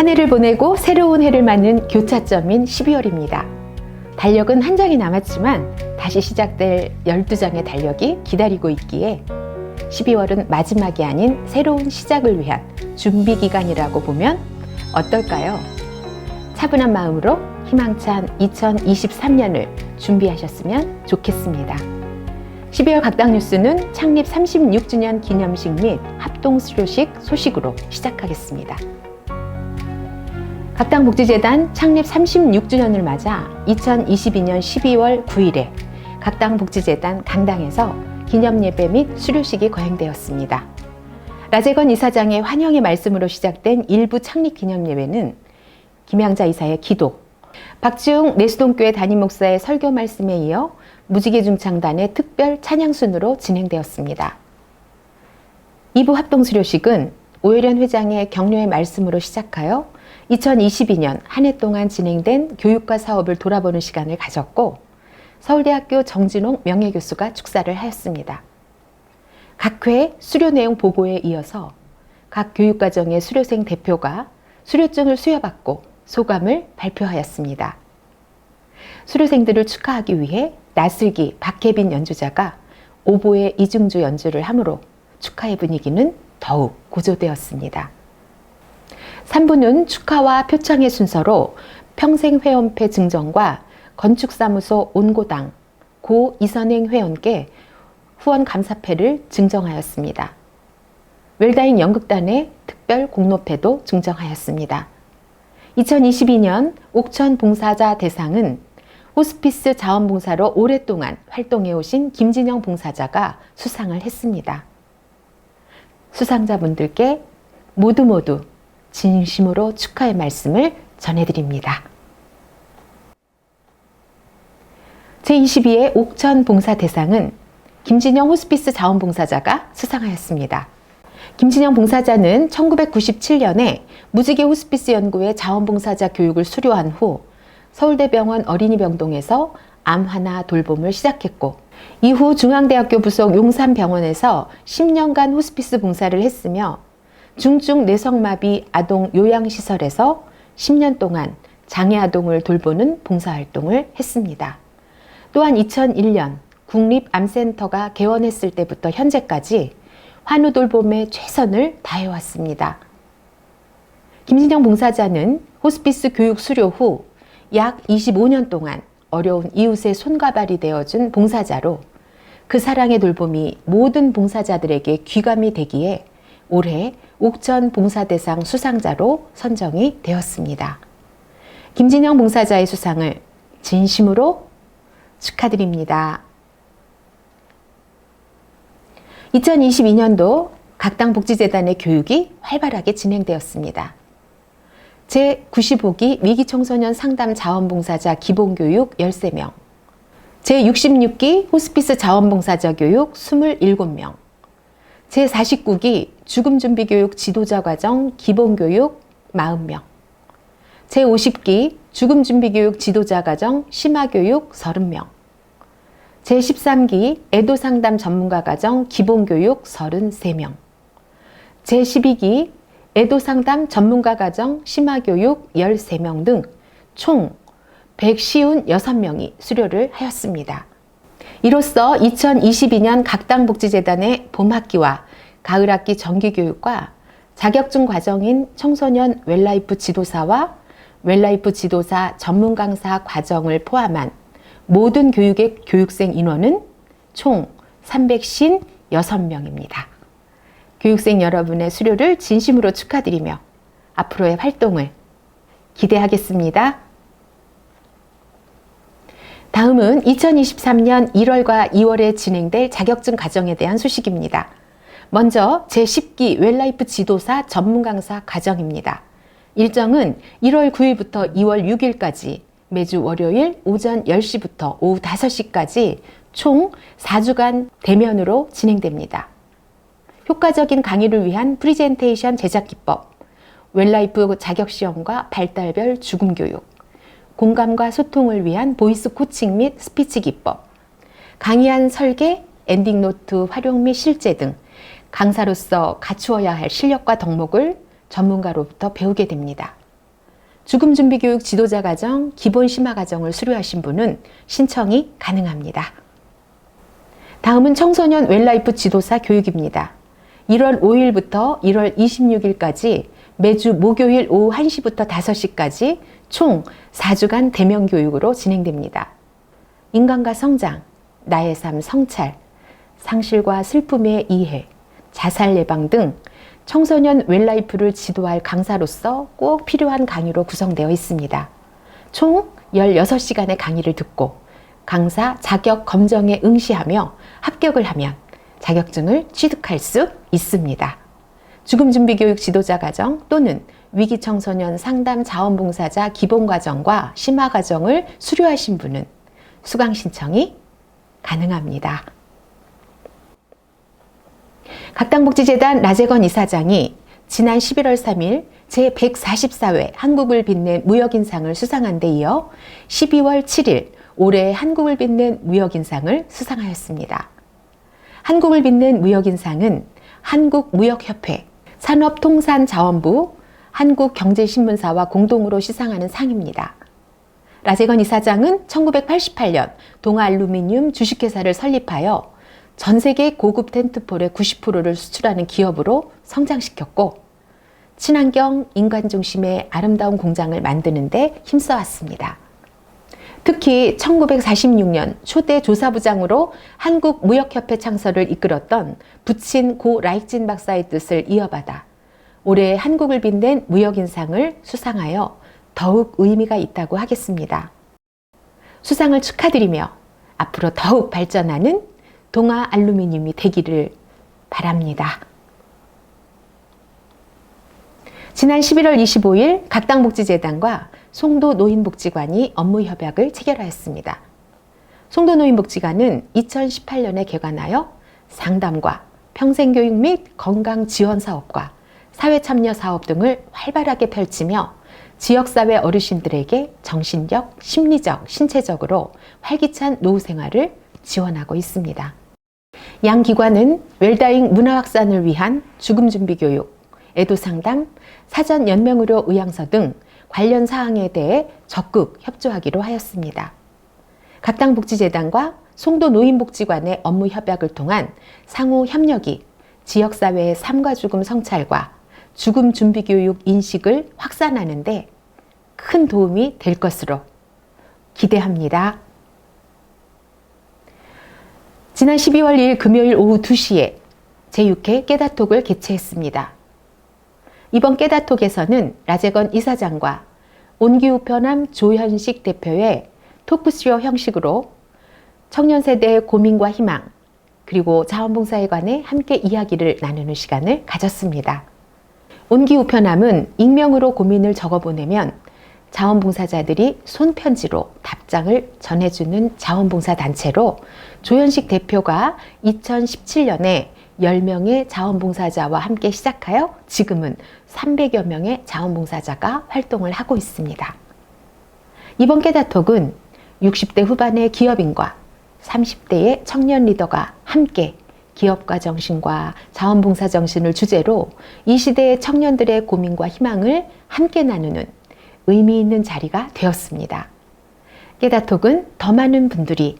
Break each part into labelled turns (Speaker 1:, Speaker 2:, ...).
Speaker 1: 한 해를 보내고 새로운 해를 맞는 교차점인 12월입니다. 달력은 한 장이 남았지만 다시 시작될 12장의 달력이 기다리고 있기에 12월은 마지막이 아닌 새로운 시작을 위한 준비 기간이라고 보면 어떨까요? 차분한 마음으로 희망찬 2023년을 준비하셨으면 좋겠습니다. 12월 각당 뉴스는 창립 36주년 기념식 및 합동수료식 소식으로 시작하겠습니다. 각당복지재단 창립 36주년을 맞아 2022년 12월 9일에 각당복지재단 강당에서 기념예배 및 수료식이 거행되었습니다. 라재건 이사장의 환영의 말씀으로 시작된 일부 창립 기념예배는 김양자 이사의 기도, 박지웅 내수동교회 담임목사의 설교 말씀에 이어 무지개 중창단의 특별 찬양순으로 진행되었습니다. 2부 합동수료식은 오혜련 회장의 격려의 말씀으로 시작하여 2022년 한 해 동안 진행된 교육과 사업을 돌아보는 시간을 가졌고 서울대학교 정진홍 명예교수가 축사를 하였습니다. 각 회 수료 내용 보고에 이어서 각 교육과정의 수료생 대표가 수료증을 수여받고 소감을 발표하였습니다. 수료생들을 축하하기 위해 나슬기 박혜빈 연주자가 오보의 이중주 연주를 하므로 축하의 분위기는 더욱 고조되었습니다. 3부는 축하와 표창의 순서로 평생회원패 증정과 건축사무소 온고당 고 이선행 회원께 후원 감사패를 증정하였습니다. 웰다인 연극단의 특별 공로패도 증정하였습니다. 2022년 옥천 봉사자 대상은 호스피스 자원봉사로 오랫동안 활동해 오신 김진영 봉사자가 수상을 했습니다. 수상자분들께 모두 진심으로 축하의 말씀을 전해드립니다. 제22회 옥천 봉사 대상은 김진영 호스피스 자원봉사자가 수상하였습니다. 김진영 봉사자는 1997년에 무지개 호스피스 연구회 자원봉사자 교육을 수료한 후 서울대병원 어린이병동에서 암환화 돌봄을 시작했고 이후 중앙대학교 부속 용산병원에서 10년간 호스피스 봉사를 했으며 중증 뇌성마비 아동 요양시설에서 10년 동안 장애아동을 돌보는 봉사활동을 했습니다. 또한 2001년 국립암센터가 개원했을 때부터 현재까지 환우돌봄에 최선을 다해왔습니다. 김진영 봉사자는 호스피스 교육 수료 후 약 25년 동안 어려운 이웃의 손가발이 되어준 봉사자로 그 사랑의 돌봄이 모든 봉사자들에게 귀감이 되기에 올해 옥천 봉사대상 수상자로 선정이 되었습니다. 김진영 봉사자의 수상을 진심으로 축하드립니다. 2022년도 각당복지재단의 교육이 활발하게 진행되었습니다. 제95기 위기청소년 상담 자원봉사자 기본교육 13명, 제66기 호스피스 자원봉사자 교육 27명, 제49기 죽음준비교육 지도자 과정 기본교육 40명, 제50기 죽음준비교육 지도자 과정 심화교육 30명, 제13기 애도상담 전문가 과정 기본교육 33명, 제12기 애도상담 전문가 과정 심화교육 13명 등 총 156명이 수료를 하였습니다. 이로써 2022년 각당복지재단의 봄학기와 가을학기 정기교육과 자격증 과정인 청소년 웰라이프 지도사와 웰라이프 지도사 전문 강사 과정을 포함한 모든 교육의 교육생 인원은 총 356명입니다. 교육생 여러분의 수료를 진심으로 축하드리며 앞으로의 활동을 기대하겠습니다. 다음은 2023년 1월과 2월에 진행될 자격증 과정에 대한 소식입니다. 먼저 제10기 웰라이프 지도사 전문 강사 과정입니다. 일정은 1월 9일부터 2월 6일까지 매주 월요일 오전 10시부터 오후 5시까지 총 4주간 대면으로 진행됩니다. 효과적인 강의를 위한 프리젠테이션 제작 기법, 웰라이프 자격시험과 발달별 죽음교육, 공감과 소통을 위한 보이스 코칭 및 스피치 기법, 강의안 설계, 엔딩노트 활용 및 실제 등 강사로서 갖추어야 할 실력과 덕목을 전문가로부터 배우게 됩니다. 죽음준비교육 지도자과정 기본 심화과정을 수료하신 분은 신청이 가능합니다. 다음은 청소년 웰라이프 지도사 교육입니다. 1월 5일부터 1월 26일까지 매주 목요일 오후 1시부터 5시까지 총 4주간 대면 교육으로 진행됩니다. 인간과 성장, 나의 삶 성찰, 상실과 슬픔의 이해, 자살 예방 등 청소년 웰라이프를 지도할 강사로서 꼭 필요한 강의로 구성되어 있습니다. 총 16시간의 강의를 듣고 강사 자격 검정에 응시하며 합격을 하면 자격증을 취득할 수 있습니다. 죽음준비교육 지도자과정 또는 위기청소년 상담 자원봉사자 기본과정과 심화과정을 수료하신 분은 수강 신청이 가능합니다. 각당복지재단 라재건 이사장이 지난 11월 3일 제144회 한국을 빛낸 무역인상을 수상한 데 이어 12월 7일 올해 한국을 빛낸 무역인상을 수상하였습니다. 한국을 빛낸 무역인상은 한국무역협회, 산업통상자원부, 한국경제신문사와 공동으로 시상하는 상입니다. 라재건 이사장은 1988년 동아알루미늄 주식회사를 설립하여 전 세계 고급 텐트폴의 90%를 수출하는 기업으로 성장시켰고 친환경 인간 중심의 아름다운 공장을 만드는 데 힘써왔습니다. 특히 1946년 초대 조사부장으로 한국무역협회 창설을 이끌었던 부친 고 라익진 박사의 뜻을 이어받아 올해 한국을 빛낸 무역인상을 수상하여 더욱 의미가 있다고 하겠습니다. 수상을 축하드리며 앞으로 더욱 발전하는 동아알루미늄이 되기를 바랍니다. 지난 11월 25일 각당복지재단과 송도노인복지관이 업무협약을 체결하였습니다. 송도노인복지관은 2018년에 개관하여 상담과 평생교육 및 건강지원사업과 사회참여사업 등을 활발하게 펼치며 지역사회 어르신들에게 정신적, 심리적, 신체적으로 활기찬 노후생활을 지원하고 있습니다. 양 기관은 웰다잉 문화확산을 위한 죽음준비교육, 애도상담, 사전 연명의료 의향서 등 관련 사항에 대해 적극 협조하기로 하였습니다. 각당복지재단과 송도노인복지관의 업무 협약을 통한 상호 협력이 지역사회의 삶과 죽음 성찰과 죽음 준비 교육 인식을 확산하는 데 큰 도움이 될 것으로 기대합니다. 지난 12월 2일 금요일 오후 2시에 제6회 깨다톡을 개최했습니다. 이번 깨다톡에서는 라재건 이사장과 온기우편함 조현식 대표의 토크쇼 형식으로 청년 세대의 고민과 희망, 그리고 자원봉사에 관해 함께 이야기를 나누는 시간을 가졌습니다. 온기우편함은 익명으로 고민을 적어보내면 자원봉사자들이 손편지로 답장을 전해주는 자원봉사단체로 조현식 대표가 2017년에 10명의 자원봉사자와 함께 시작하여 지금은 300여 명의 자원봉사자가 활동을 하고 있습니다. 이번 깨다톡은 60대 후반의 기업인과 30대의 청년 리더가 함께 기업가 정신과 자원봉사 정신을 주제로 이 시대의 청년들의 고민과 희망을 함께 나누는 의미 있는 자리가 되었습니다. 깨다톡은 더 많은 분들이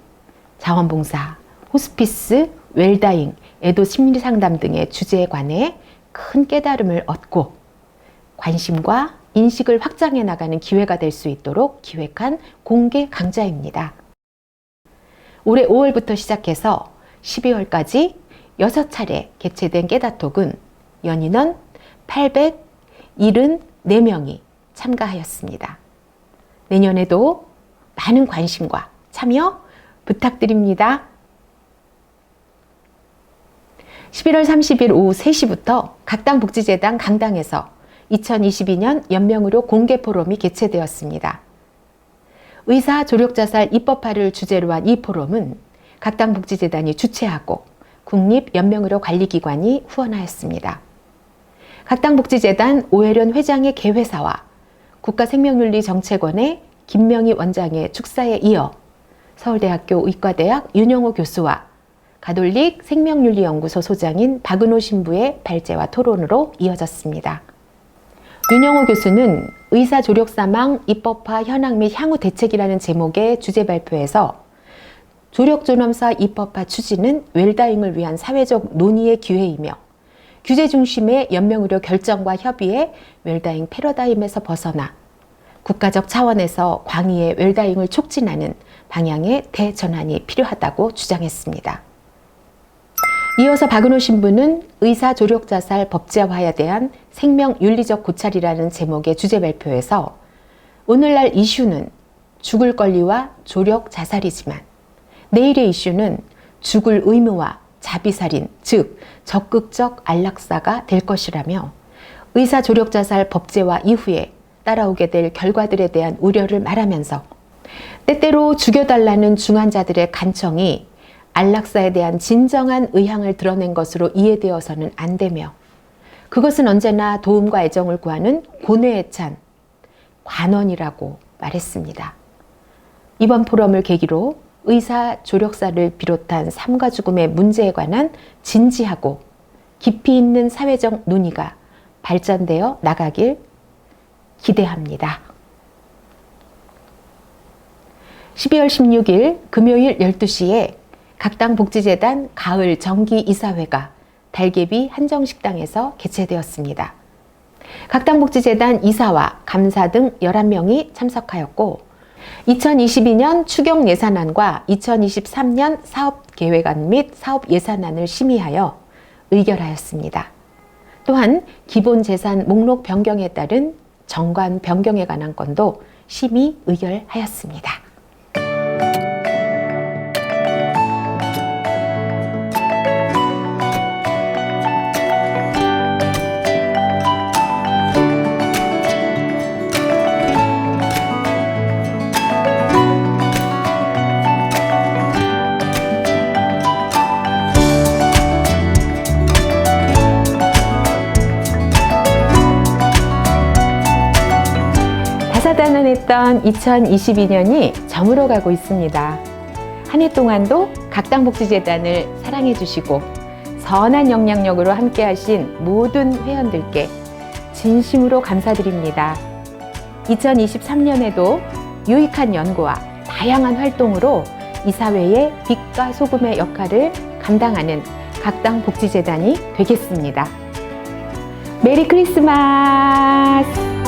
Speaker 1: 자원봉사, 호스피스, 웰다잉, 애도 심리상담 등의 주제에 관해 큰 깨달음을 얻고 관심과 인식을 확장해 나가는 기회가 될 수 있도록 기획한 공개 강좌입니다. 올해 5월부터 시작해서 12월까지 6차례 개최된 깨다톡은 연인원 874명이 참가하였습니다. 내년에도 많은 관심과 참여 부탁드립니다. 11월 30일 오후 3시부터 각당복지재단 강당에서 2022년 연명의료 공개 포럼이 개최되었습니다. 의사 조력자살 입법화를 주제로 한 이 포럼은 각당복지재단이 주최하고 국립연명의료관리기관이 후원하였습니다. 각당복지재단 오혜련 회장의 개회사와 국가생명윤리정책원의 김명희 원장의 축사에 이어 서울대학교 의과대학 윤영호 교수와 가톨릭 생명윤리연구소 소장인 박은호 신부의 발제와 토론으로 이어졌습니다. 윤영호 교수는 의사 조력 사망 입법화 현황 및 향후 대책이라는 제목의 주제 발표에서 조력 존엄사 입법화 추진은 웰다잉을 위한 사회적 논의의 기회이며 규제 중심의 연명의료 결정과 협의에 웰다잉 패러다임에서 벗어나 국가적 차원에서 광의의 웰다잉을 촉진하는 방향의 대전환이 필요하다고 주장했습니다. 이어서 박은호 신부는 의사 조력 자살 법제화에 대한 생명 윤리적 고찰이라는 제목의 주제 발표에서 오늘날 이슈는 죽을 권리와 조력 자살이지만 내일의 이슈는 죽을 의무와 자비살인, 즉 적극적 안락사가 될 것이라며 의사 조력 자살 법제화 이후에 따라오게 될 결과들에 대한 우려를 말하면서 때때로 죽여달라는 중환자들의 간청이 안락사에 대한 진정한 의향을 드러낸 것으로 이해되어서는 안 되며 그것은 언제나 도움과 애정을 구하는 고뇌에 찬 관원이라고 말했습니다. 이번 포럼을 계기로 의사 조력사를 비롯한 삶과 죽음의 문제에 관한 진지하고 깊이 있는 사회적 논의가 발전되어 나가길 기대합니다. 12월 16일 금요일 12시에 각당복지재단 가을 정기이사회가 달개비 한정식당에서 개최되었습니다. 각당복지재단 이사와 감사 등 11명이 참석하였고 2022년 추경 예산안과 2023년 사업계획안 및 사업예산안을 심의하여 의결하였습니다. 또한 기본재산 목록 변경에 따른 정관 변경에 관한 건도 심의 의결하였습니다. 다사다난했던 2022년이 저물어 가고 있습니다. 한 해 동안도 각당복지재단을 사랑해 주시고 선한 영향력으로 함께 하신 모든 회원들께 진심으로 감사드립니다. 2023년에도 유익한 연구와 다양한 활동으로 이 사회의 빛과 소금의 역할을 감당하는 각당복지재단이 되겠습니다. 메리 크리스마스!